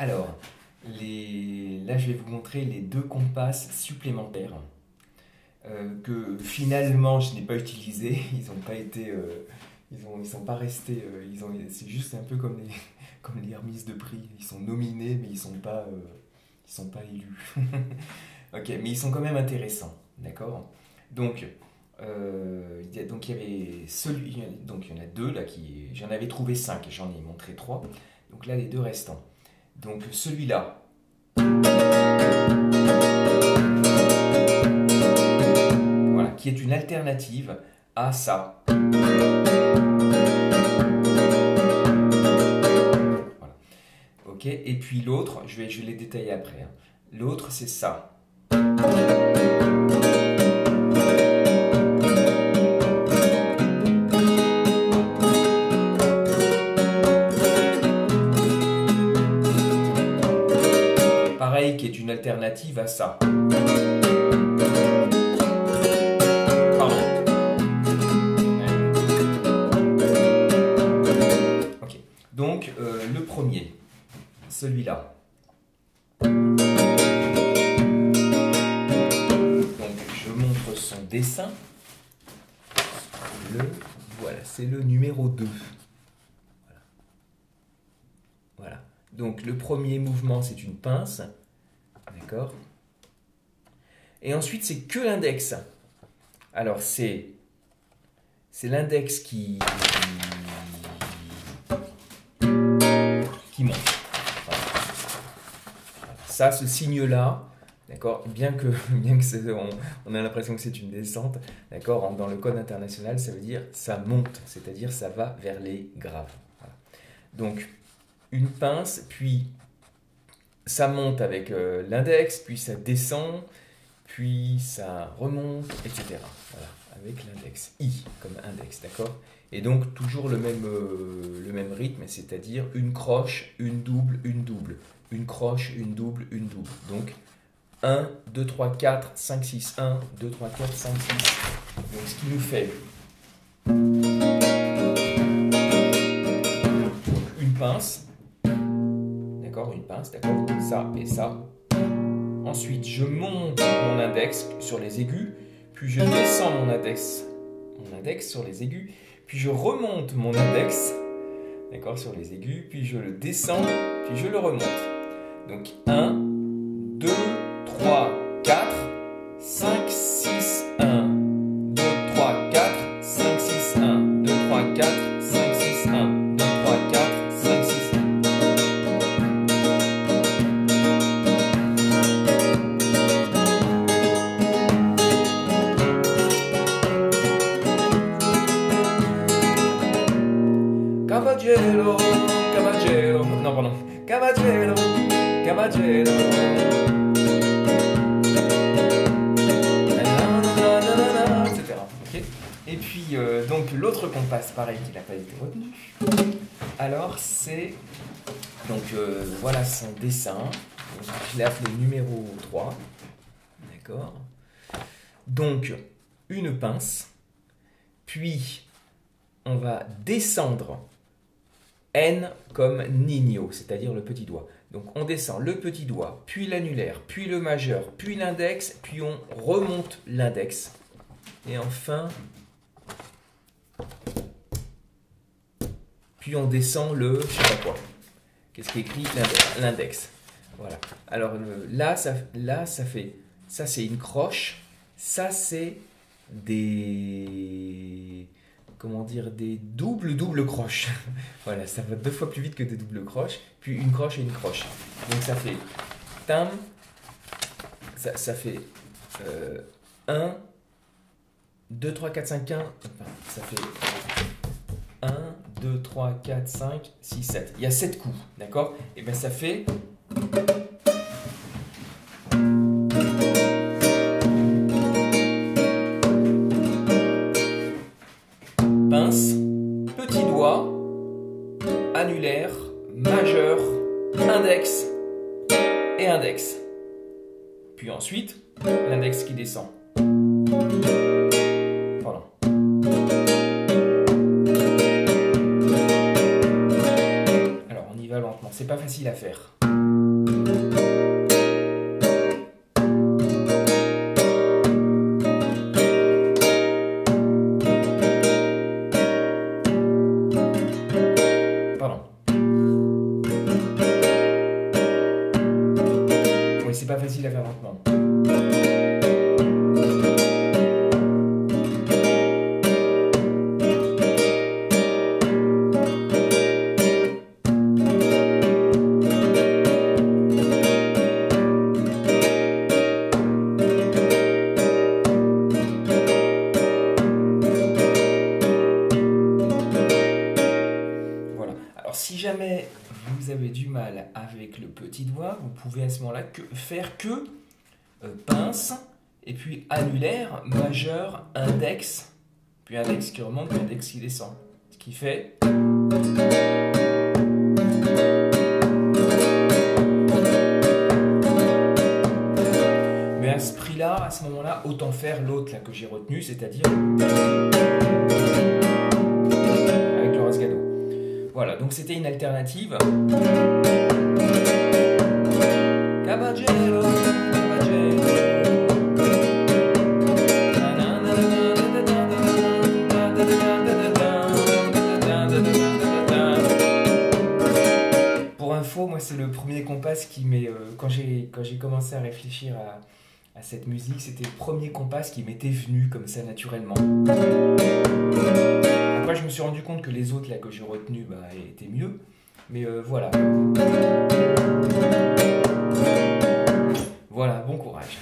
Alors, là, je vais vous montrer les deux compasses supplémentaires que finalement je n'ai pas utilisés. Ils n'ont pas été, ils sont pas restés. C'est juste un peu comme comme les remises de prix. Ils sont nominés, mais ils sont pas élus. Ok, mais ils sont quand même intéressants, d'accord? Donc, donc il y avait donc il y en a deux là j'en avais trouvé cinq, j'en ai montré trois. Donc là les deux restants. Donc celui-là, voilà, qui est une alternative à ça. Voilà. Ok, et puis l'autre, je vais les détailler après, hein. L'autre c'est ça. Pareil, qui est une alternative à ça. Pardon. Ok. Donc, le premier, celui-là. Donc, je montre son dessin. Voilà, c'est le numéro 2. Voilà. Voilà. Donc, le premier mouvement, c'est une pince. D'accord? Et ensuite, c'est que l'index. Alors, c'est l'index qui monte. Voilà. Ça, ce signe-là, d'accord? Bien que on a l'impression que c'est une descente, d'accord? Dans le code international, ça veut dire ça monte, c'est-à-dire ça va vers les graves. Voilà. Donc, une pince, puis ça monte avec l'index, puis ça descend, puis ça remonte, etc. Voilà, avec l'index, I comme index, d'accord? Et donc toujours le même rythme, c'est-à-dire une croche, une double, une double. Une croche, une double, une double. Donc 1, 2, 3, 4, 5, 6, 1, 2, 3, 4, 5, 6. Donc ce qui nous fait une pince. D'accord, une pince, d'accord, ça et ça. Ensuite, je monte mon index sur les aigus, puis je descends mon index sur les aigus, puis je remonte mon index, d'accord, sur les aigus, puis je le descends, puis je le remonte. Donc 1, 2, 3, 4, 5, 6, 1, 2, 3, 4, 5, 6, 1, 2, 3, 4, 5, 6, 1, 2, 3, 4, 5, 6, 1. Caballero, caballero, non pardon, caballero, caballero. Etc. Okay. Et puis donc l'autre compasse, pareil, qui n'a pas été retenu. Alors c'est donc voilà son dessin. Donc, je l'ai appelé numéro 3. D'accord. Donc une pince, puis on va descendre N comme Nino, c'est-à-dire le petit doigt. Donc on descend le petit doigt, puis l'annulaire, puis le majeur, puis l'index, puis on remonte l'index. Et enfin, puis on descend le, je sais pas quoi. Qu'est-ce qui est écrit? L'index. Voilà. Alors là, ça fait, ça c'est une croche, ça c'est des... comment dire, des doubles croches. Voilà, ça va 2 fois plus vite que des doubles croches, puis une croche et une croche. Donc ça fait tam, ça fait 1, 2, 3, 4, 5, 1, enfin, ça fait 1, 2, 3, 4, 5, 6, 7. Il y a 7 coups, d'accord? Et bien ça fait... pince, petit doigt, annulaire, majeur, index et index. Puis ensuite, l'index qui descend. Pardon. Alors on y va lentement, c'est pas facile à faire. Pardon. Oui, c'est pas facile à faire lentement. Si jamais vous avez du mal avec le petit doigt, vous pouvez à ce moment-là faire que pince, et puis annulaire, majeur, index, puis index qui remonte, puis index qui descend. Ce qui fait... Mais à ce prix-là, à ce moment-là, autant faire l'autre là que j'ai retenu, c'est-à-dire... avec le rasgado. Voilà, donc c'était une alternative. Caballero, caballero. Pour info, moi c'est le premier compas qui m'est... quand j'ai commencé à réfléchir à cette musique, c'était le premier compas qui m'était venu comme ça naturellement. Après, je me suis rendu compte que les autres là que j'ai retenus étaient mieux, mais voilà. Voilà, bon courage.